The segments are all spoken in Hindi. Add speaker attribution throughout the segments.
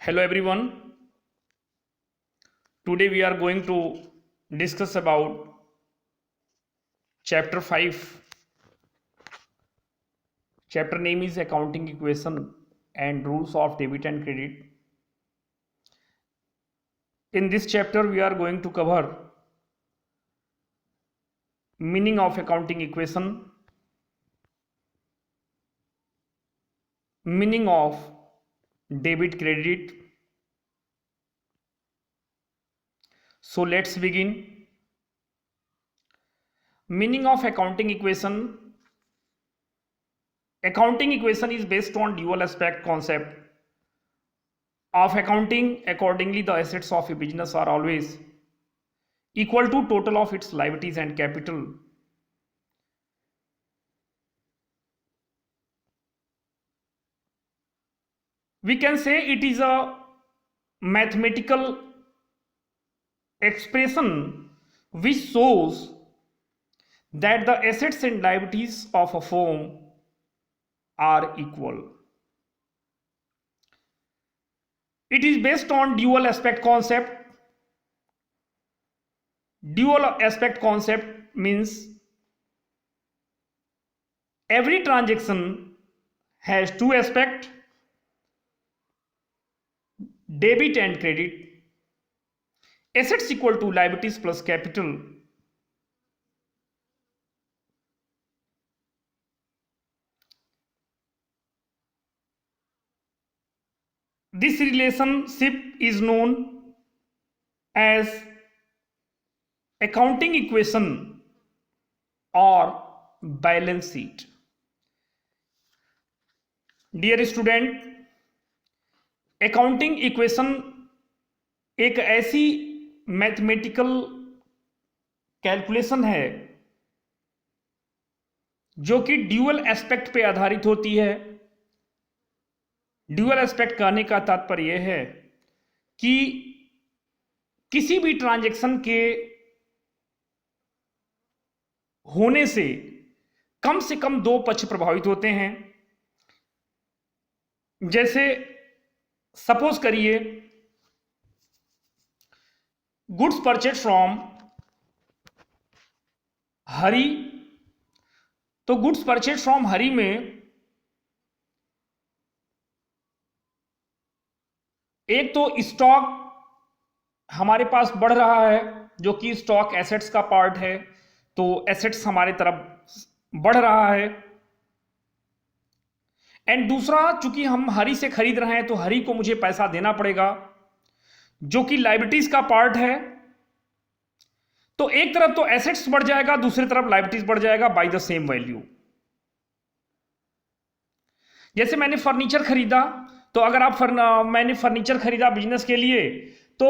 Speaker 1: Hello everyone. Today we are going to discuss about chapter 5. Chapter name is Accounting Equation and Rules of Debit and Credit. In this chapter we are going to cover meaning of accounting equation, meaning of debit credit. So let's begin. Meaning of accounting equation. Accounting equation is based on dual aspect concept of accounting. Accordingly, the assets of a business are always equal to total of its liabilities and capital. We can say it is a mathematical expression which shows that the assets and liabilities of a firm are equal. It is based on dual aspect concept. Dual aspect concept means every transaction has two aspects, debit and credit. Assets equal to liabilities plus capital. This relationship is known as accounting equation or balance sheet. Dear student, accounting equation एक ऐसी मैथमेटिकल कैलकुलेशन है जो कि ड्यूअल एस्पेक्ट पे आधारित होती है। ड्यूअल एस्पेक्ट कहने का तात्पर्य यह है कि किसी भी ट्रांजैक्शन के होने से कम दो पक्ष प्रभावित होते हैं। जैसे सपोज करिए गुड्स परचेज फ्रॉम हरि, तो गुड्स परचेज फ्रॉम हरि में एक तो स्टॉक हमारे पास बढ़ रहा है जो कि स्टॉक एसेट्स का पार्ट है, तो एसेट्स हमारे तरफ बढ़ रहा है। एंड दूसरा, चूंकि हम हरि से खरीद रहे हैं तो हरि को मुझे पैसा देना पड़ेगा जो कि लायबिलिटीज का पार्ट है। तो एक तरफ तो एसेट्स बढ़ जाएगा, दूसरी तरफ लायबिलिटीज बढ़ जाएगा बाय द सेम वैल्यू। जैसे मैंने फर्नीचर खरीदा, तो अगर मैंने फर्नीचर खरीदा बिजनेस के लिए, तो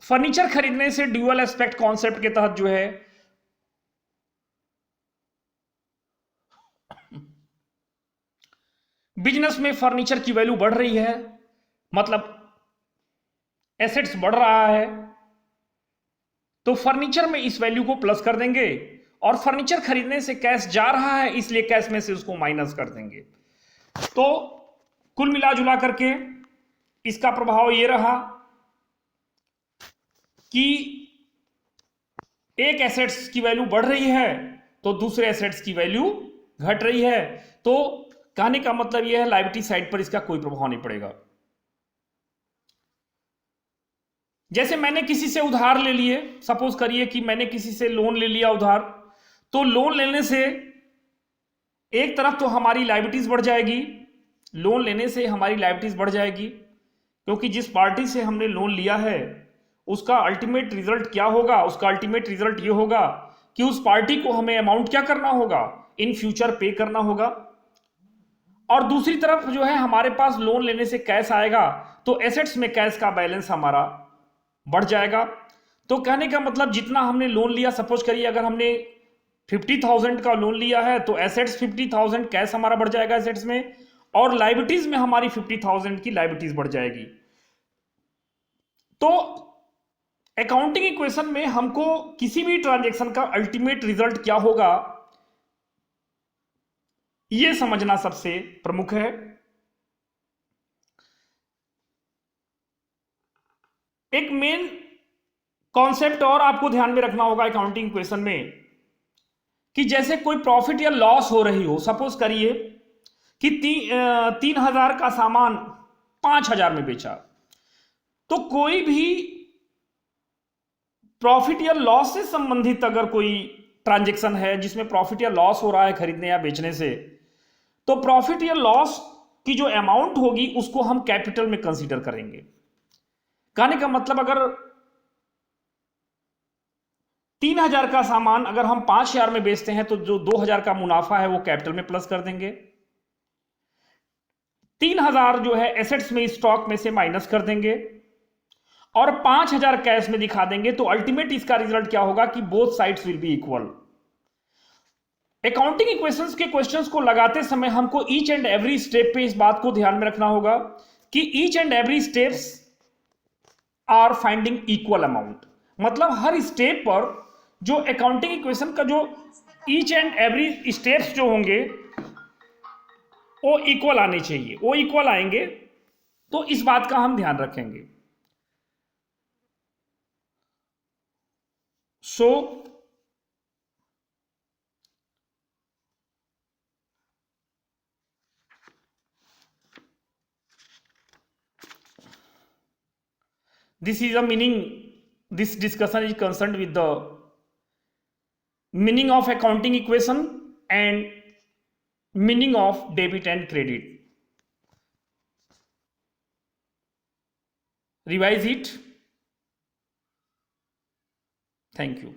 Speaker 1: फर्नीचर खरीदने से ड्यूअल एस्पेक्ट कॉन्सेप्ट के तहत जो है बिजनेस में फर्नीचर की वैल्यू बढ़ रही है, मतलब एसेट्स बढ़ रहा है, तो फर्नीचर में इस वैल्यू को प्लस कर देंगे और फर्नीचर खरीदने से कैश जा रहा है इसलिए कैश में से उसको माइनस कर देंगे। तो कुल मिला जुला करके इसका प्रभाव ये रहा कि एक एसेट्स की वैल्यू बढ़ रही है तो दूसरे एसेट्स की वैल्यू घट रही है। तो कहने का मतलब यह है लायबिलिटी साइड पर इसका कोई प्रभाव नहीं पड़ेगा। जैसे मैंने किसी से उधार ले लिए, सपोज करिए कि मैंने किसी से लोन ले लिया उधार, तो लोन लेने से एक तरफ तो हमारी लायबिलिटीज बढ़ जाएगी, लोन लेने से हमारी लायबिलिटीज बढ़ जाएगी क्योंकि जिस पार्टी से हमने लोन लिया है उसका अल्टीमेट रिजल्ट क्या होगा, उसका अल्टीमेट रिजल्ट ये होगा कि उस पार्टी को हमें अमाउंट क्या करना होगा, इन फ्यूचर पे करना होगा। और दूसरी तरफ जो है हमारे पास लोन लेने से कैश आएगा तो एसेट्स में कैश का बैलेंस हमारा बढ़ जाएगा। तो कहने का मतलब जितना हमने लोन लिया, सपोज करिए अगर हमने 50,000 का लोन लिया है तो एसेट्स 50,000, कैश हमारा बढ़ जाएगा एसेट्स में, और लायबिलिटीज में हमारी 50,000 की लायबिलिटीज बढ़ जाएगी। तो अकाउंटिंग इक्वेशन में हमको किसी भी ट्रांजैक्शन का अल्टीमेट रिजल्ट क्या होगा यह समझना सबसे प्रमुख है। एक मेन कॉन्सेप्ट और आपको ध्यान में रखना होगा अकाउंटिंग इक्वेशन में, कि जैसे कोई प्रॉफिट या लॉस हो रही हो, सपोज करिए कि 3,000 का सामान 5,000 में बेचा, तो कोई भी प्रॉफिट या लॉस से संबंधित अगर कोई ट्रांजैक्शन है जिसमें प्रॉफिट या लॉस हो रहा है खरीदने या बेचने से, तो प्रॉफिट या लॉस की जो अमाउंट होगी उसको हम कैपिटल में कंसीडर करेंगे। कहने का मतलब अगर 3,000 का सामान अगर हम 5,000 में बेचते हैं तो जो 2,000 का मुनाफा है वो कैपिटल में प्लस कर देंगे, 3,000 जो है एसेट्स में स्टॉक में से माइनस कर देंगे और 5,000 कैश में दिखा देंगे। तो अल्टीमेट इसका रिजल्ट क्या होगा कि both sides will be equal. Accounting equations के क्वेश्चंस को लगाते समय हमको ईच एंड एवरी स्टेप पे इस बात को ध्यान में रखना होगा कि each and every steps are finding equal amount. मतलब हर स्टेप पर जो अकाउंटिंग इक्वेशन का जो ईच एंड एवरी स्टेप्स जो होंगे वो इक्वल आने चाहिए, वो इक्वल आएंगे तो इस बात का हम ध्यान रखेंगे। सो this is a meaning, this discussion is concerned with the meaning of accounting equation and meaning of debit and credit. Revise it. Thank you.